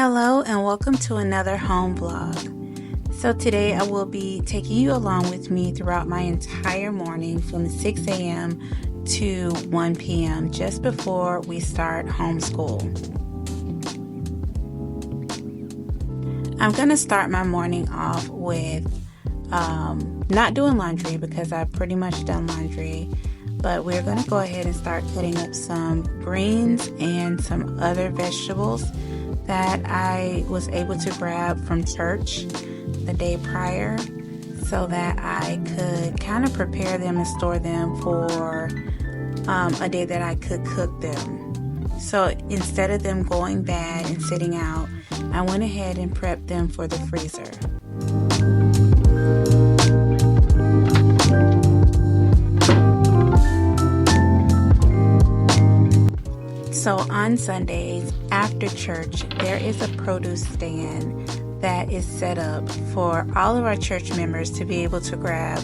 Hello and welcome to another home vlog. So today I will be taking you along with me throughout my entire morning from 6 a.m. to 1 p.m. just before we start homeschool. I'm going to start my morning off with not doing laundry because I've pretty much done laundry, but we're going to go ahead and start cutting up some greens and some other vegetables that I was able to grab from church the day prior so that I could kind of prepare them and store them for a day that I could cook them. So instead of them going bad and sitting out, I went ahead and prepped them for the freezer. So on Sundays after church, there is a produce stand that is set up for all of our church members to be able to grab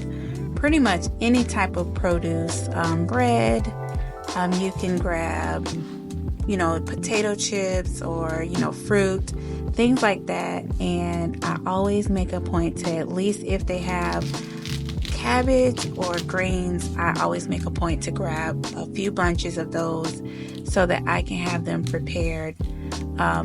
pretty much any type of produce, bread. You can grab, potato chips or, fruit, things like that. And I always make a point to, at least if they have cabbage or greens, I always make a point to grab a few bunches of those so that I can have them prepared,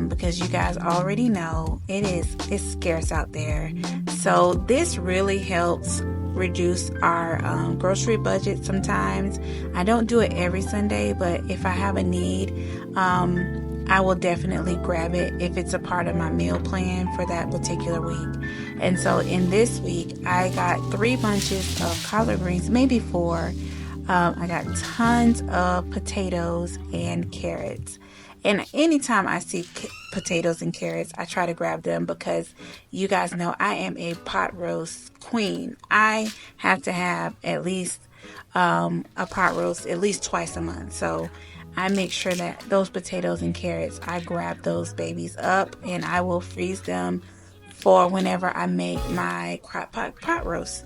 because you guys already know it's scarce out there. So this really helps reduce our grocery budget sometimes. I don't do it every Sunday, but if I have a need, I will definitely grab it if it's a part of my meal plan for that particular week. And so in this week, I got 3 bunches of collard greens, maybe 4. I got tons of potatoes and carrots. And anytime I see potatoes and carrots, I try to grab them because you guys know I am a pot roast queen. I have to have at least a pot roast at least twice a month. So I make sure that those potatoes and carrots, I grab those babies up and I will freeze them for whenever I make my crock pot roast.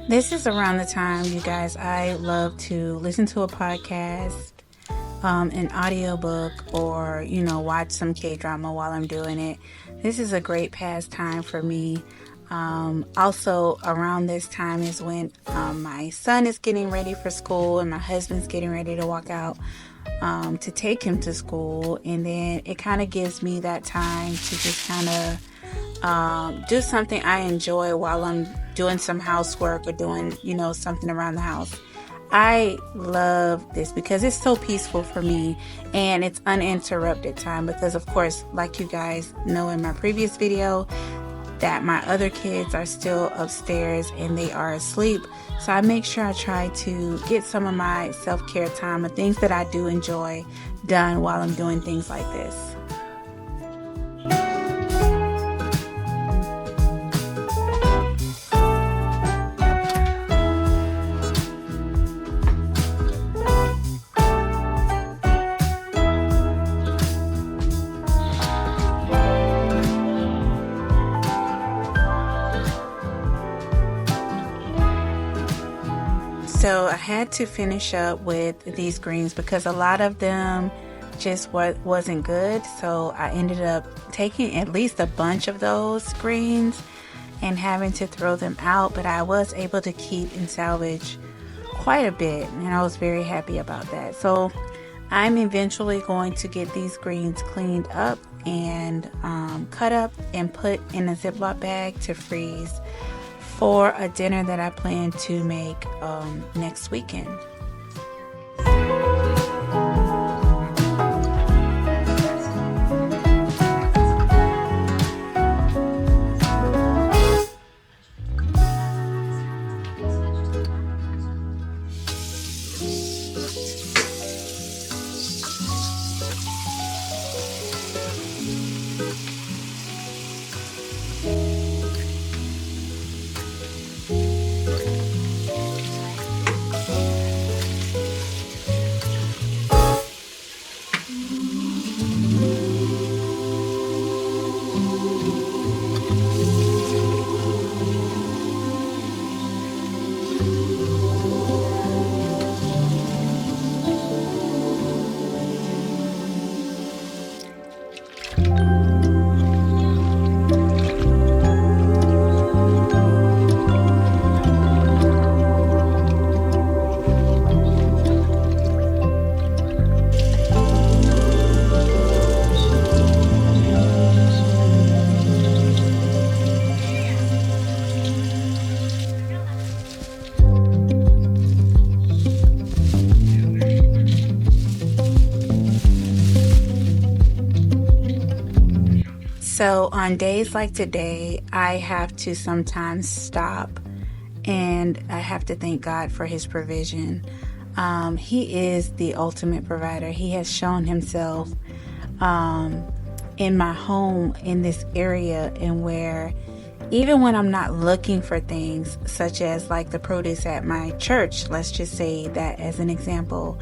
This is around the time, you guys, I love to listen to a podcast, an audiobook, or, watch some K-drama while I'm doing it. This is a great pastime for me. Also, around this time is when my son is getting ready for school and my husband's getting ready to walk out to take him to school. And then it kind of gives me that time to just kind of do something I enjoy while I'm doing some housework or doing, something around the house. I love this because it's so peaceful for me and it's uninterrupted time because, of course, like you guys know in my previous video, that my other kids are still upstairs and they are asleep. So I make sure I try to get some of my self-care time and things that I do enjoy done while I'm doing things like this. So I had to finish up with these greens because a lot of them just wasn't good. So I ended up taking at least a bunch of those greens and having to throw them out. But I was able to keep and salvage quite a bit, and I was very happy about that. So I'm eventually going to get these greens cleaned up and cut up and put in a Ziploc bag to freeze for a dinner that I plan to make next weekend. So on days like today, I have to sometimes stop and I have to thank God for his provision. He is the ultimate provider. He has shown himself in my home in this area, and where even when I'm not looking for things such as like the produce at my church, let's just say that as an example,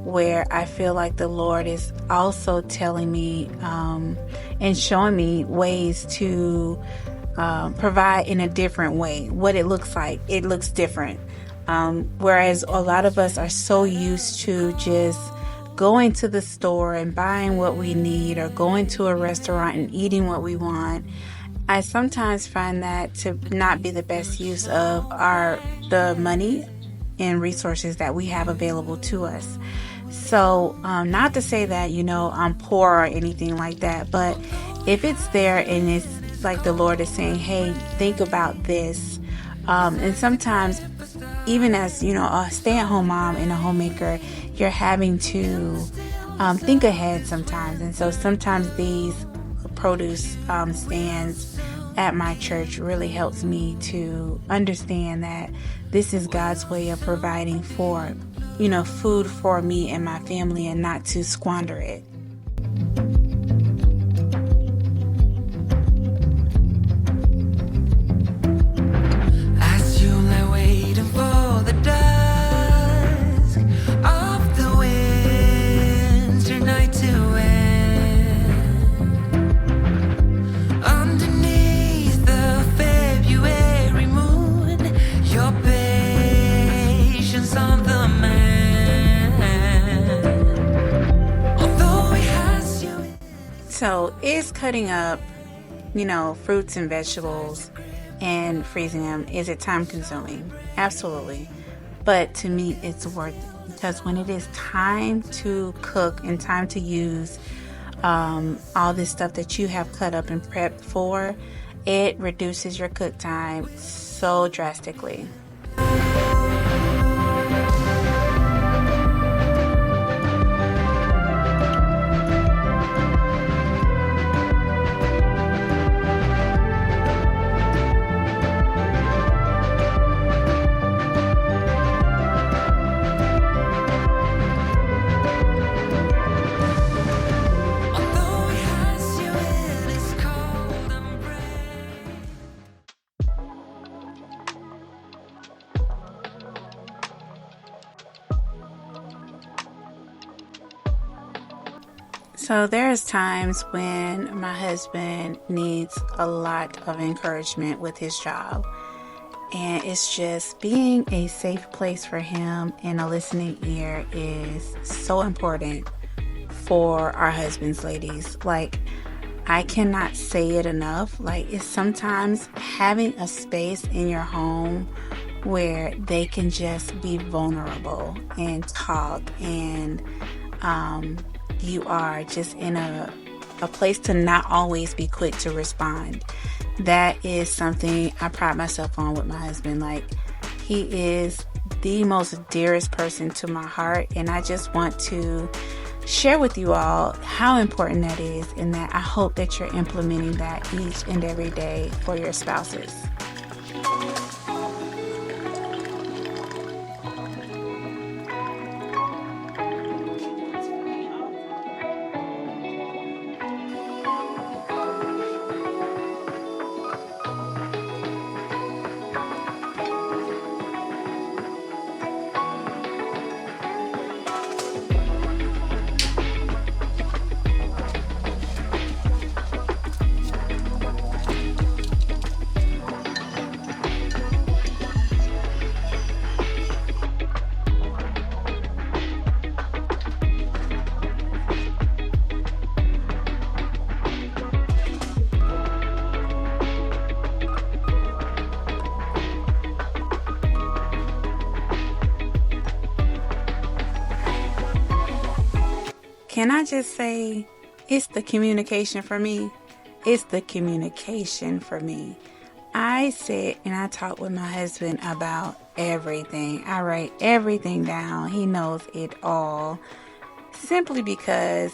where I feel like the Lord is also telling me and showing me ways to provide in a different way. What it looks like, it looks different. Whereas a lot of us are so used to just going to the store and buying what we need, or going to a restaurant and eating what we want. I sometimes find that to not be the best use of the money and resources that we have available to us. So not to say that, I'm poor or anything like that, but if it's there and it's like the Lord is saying, hey, think about this. And sometimes, even as, a stay-at-home mom and a homemaker, you're having to think ahead sometimes. And so sometimes these produce stands at my church really helps me to understand that this is God's way of providing for, food for me and my family, and not to squander it. So is cutting up, fruits and vegetables and freezing them, is it time consuming? Absolutely. But to me, it's worth it, because when it is time to cook and time to use all this stuff that you have cut up and prepped for, it reduces your cook time so drastically. So there's times when my husband needs a lot of encouragement with his job, and it's just being a safe place for him and a listening ear is so important for our husbands, ladies. Like, I cannot say it enough. Like, it's sometimes having a space in your home where they can just be vulnerable and talk, and you are just in a place to not always be quick to respond. That is something I pride myself on with my husband. Like, he is the most dearest person to my heart, and I just want to share with you all how important that is, and that I hope that you're implementing that each and every day for your spouses. Can I just say, it's the communication for me. It's the communication for me. I sit and I talk with my husband about everything. I write everything down. He knows it all. Simply because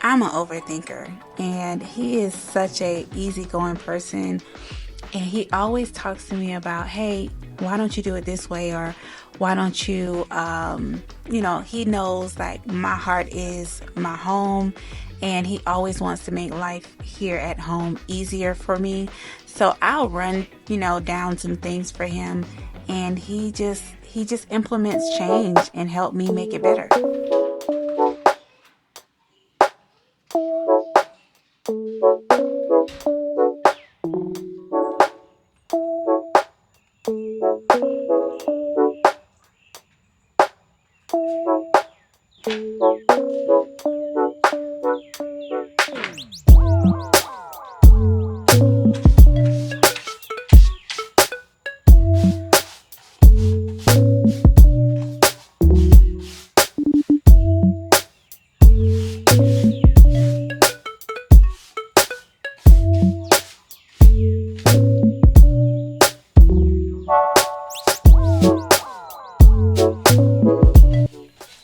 I'm an overthinker, and he is such a easygoing person, and he always talks to me about, hey, why don't you do it this way, or why don't you, he knows like my heart is my home, and he always wants to make life here at home easier for me. So I'll run, down some things for him, and he just implements change and help me make it better.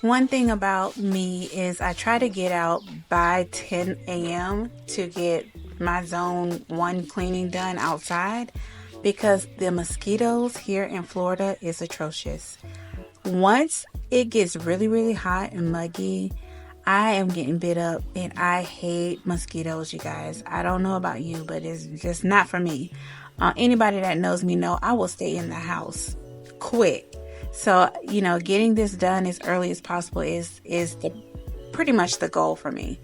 One thing about me is I try to get out by 10 a.m. to get my zone 1 cleaning done outside, because the mosquitoes here in Florida is atrocious. Once it gets really, really hot and muggy, I am getting bit up, and I hate mosquitoes, you guys. I don't know about you, but it's just not for me. Anybody that knows me know I will stay in the house quick. So, getting this done as early as possible is pretty much the goal for me.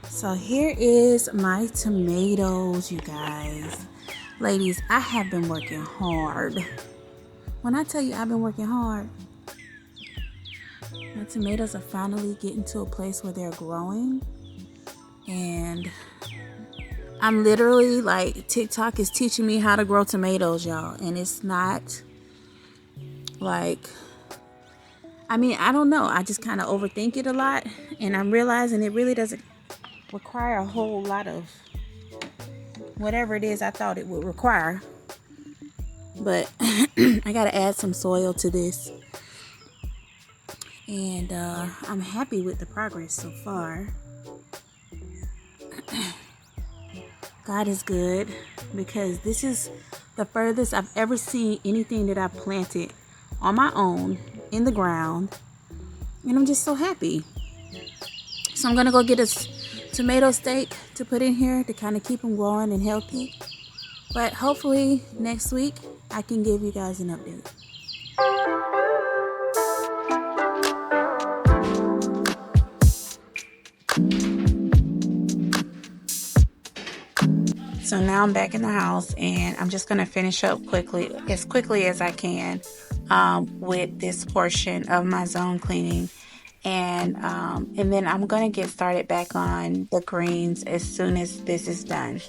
So here is my tomatoes, you guys. Ladies, I have been working hard. When I tell you I've been working hard, my tomatoes are finally getting to a place where they're growing. And I'm literally like, TikTok is teaching me how to grow tomatoes, y'all. And it's not like, I don't know. I just kind of overthink it a lot. And I'm realizing it really doesn't require a whole lot of whatever it is I thought it would require. But I got to add some soil to this. And I'm happy with the progress so far. God is good, because this is the furthest I've ever seen anything that I planted on my own in the ground, and I'm just so happy. So I'm gonna go get a tomato steak to put in here to kind of keep them growing and healthy, but hopefully next week I can give you guys an update. So now I'm back in the house, and I'm just going to finish up as quickly as I can with this portion of my zone cleaning. And then I'm going to get started back on the greens as soon as this is done.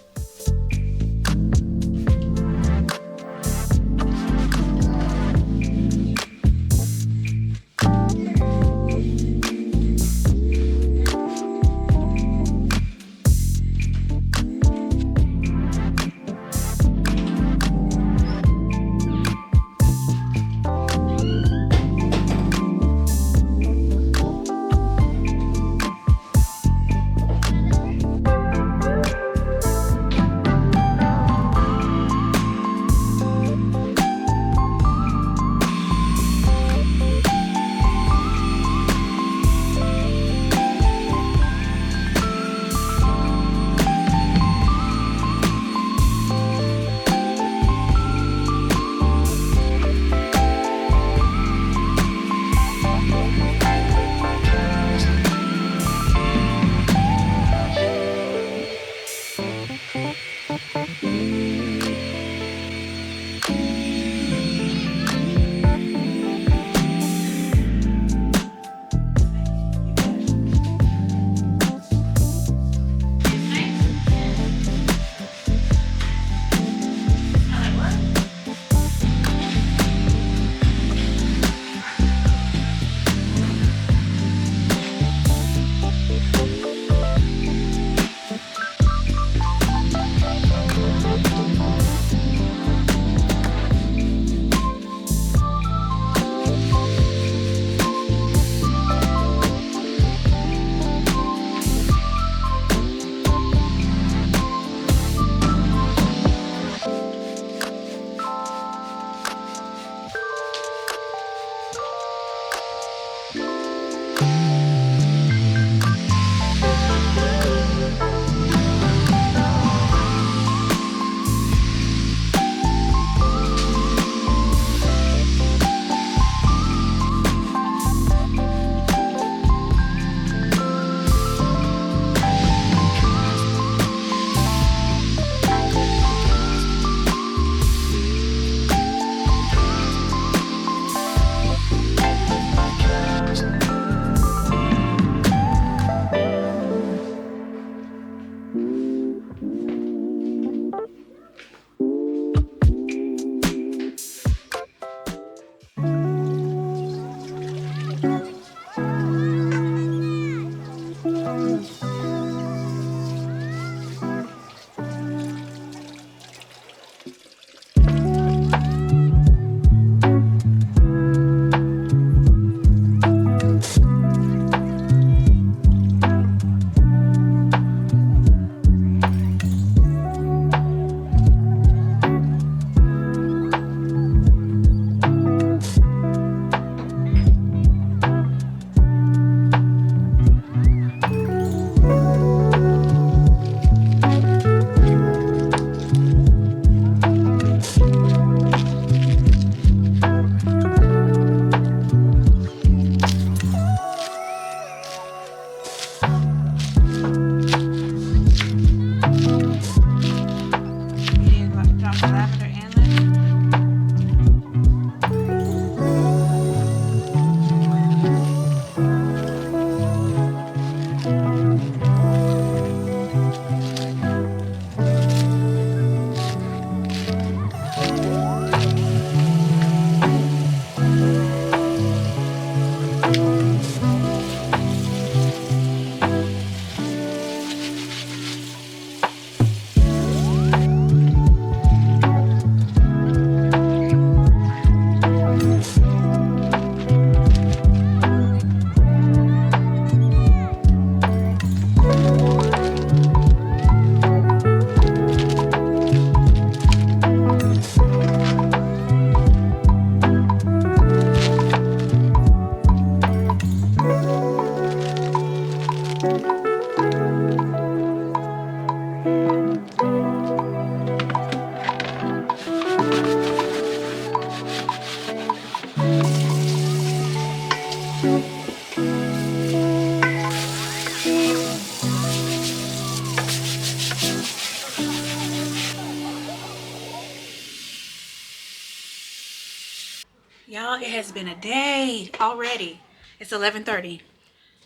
Y'all, it has been a day already. It's 11:30.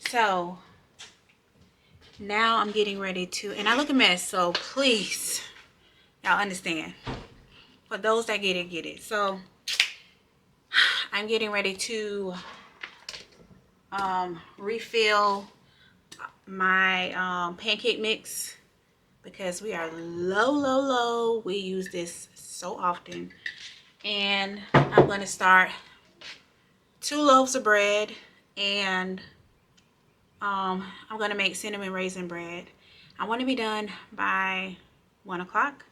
So now I'm getting ready to, and I look a mess, so please, y'all understand. For those that get it, get it. So I'm getting ready to refill my pancake mix because we are low. We use this so often. And I'm going to start 2 loaves of bread, and I'm going to make cinnamon raisin bread. I want to be done by 1 o'clock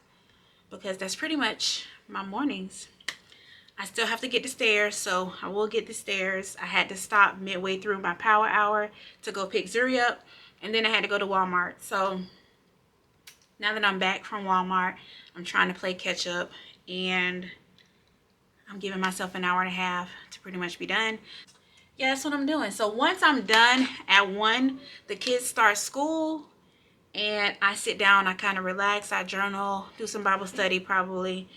because that's pretty much my mornings. I still have to get the stairs, so I will get the stairs. I had to stop midway through my power hour to go pick Zuri up, and then I had to go to Walmart. So now that I'm back from Walmart, I'm trying to play catch up, and I'm giving myself an hour and a half to pretty much be done. Yeah, that's what I'm doing. So once I'm done at 1, the kids start school, and I sit down, I kind of relax, I journal, do some Bible study probably.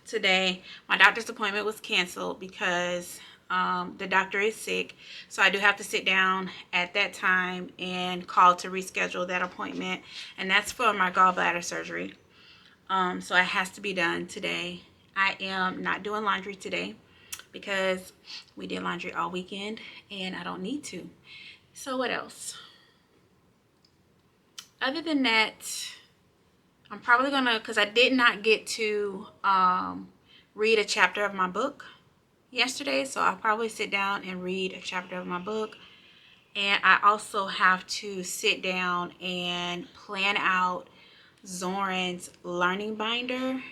Today, my doctor's appointment was canceled because the doctor is sick. So I do have to sit down at that time and call to reschedule that appointment. And that's for my gallbladder surgery. So it has to be done today. I am not doing laundry today because we did laundry all weekend and I don't need to. So what else? Other than that, I'm probably gonna, because I did not get to read a chapter of my book yesterday, so I'll probably sit down and read a chapter of my book. And I also have to sit down and plan out Zoran's learning binder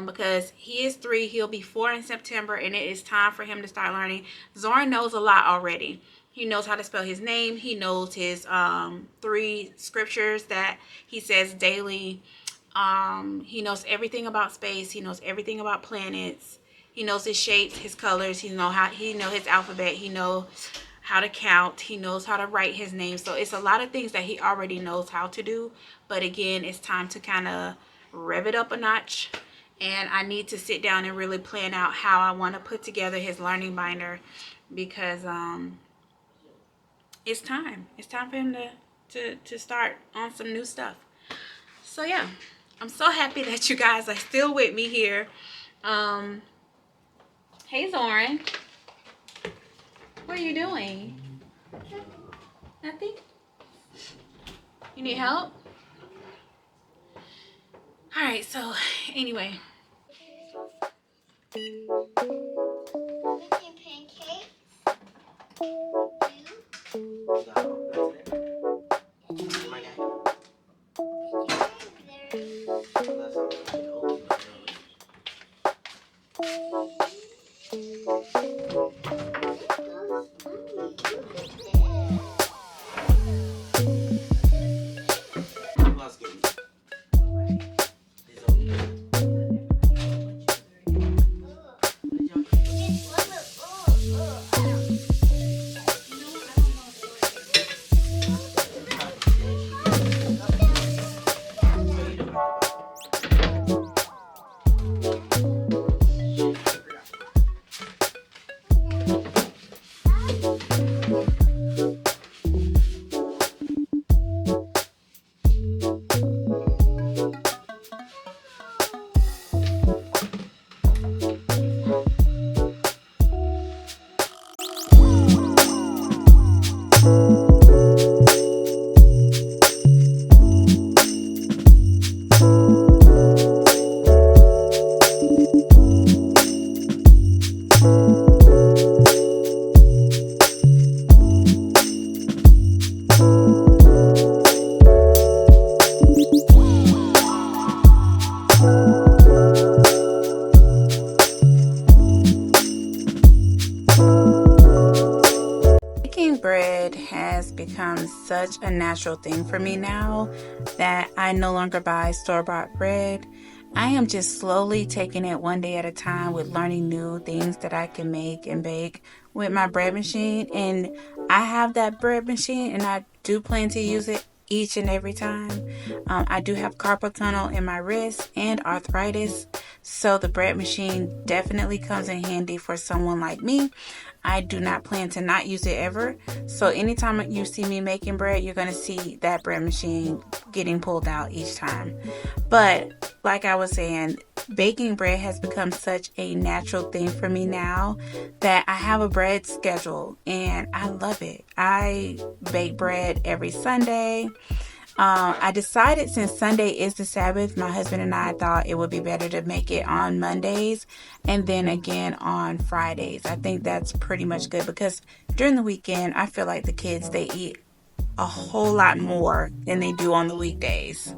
because he is 3, he'll be 4 in September, and it is time for him to start learning. Zoran knows a lot already. He knows how to spell his name. He knows his 3 scriptures that he says daily. He knows everything about space. He knows everything about planets. He knows his shapes, his colors. He knows his alphabet. He knows how to count. He knows how to write his name. So it's a lot of things that he already knows how to do. But again, it's time to kind of rev it up a notch. And I need to sit down and really plan out how I want to put together his learning binder because it's time. It's time for him to start on some new stuff. So yeah, I'm so happy that you guys are still with me here. Hey Zoran, what are you doing? Nothing? You need help? All right, so anyway. Making pancakes. Bread has become such a natural thing for me now that I no longer buy store-bought bread. I am just slowly taking it one day at a time with learning new things that I can make and bake with my bread machine. And I have that bread machine and I do plan to use it each and every time. I do have carpal tunnel in my wrist and arthritis, So the bread machine definitely comes in handy for someone like me. I do not plan to not use it ever. So anytime you see me making bread, you're going to see that bread machine getting pulled out each time. But like I was saying, baking bread has become such a natural thing for me now that I have a bread schedule and I love it. I bake bread every Sunday. I decided since Sunday is the Sabbath, my husband and I thought it would be better to make it on Mondays and then again on Fridays. I think that's pretty much good because during the weekend, I feel like the kids, they eat a whole lot more than they do on the weekdays.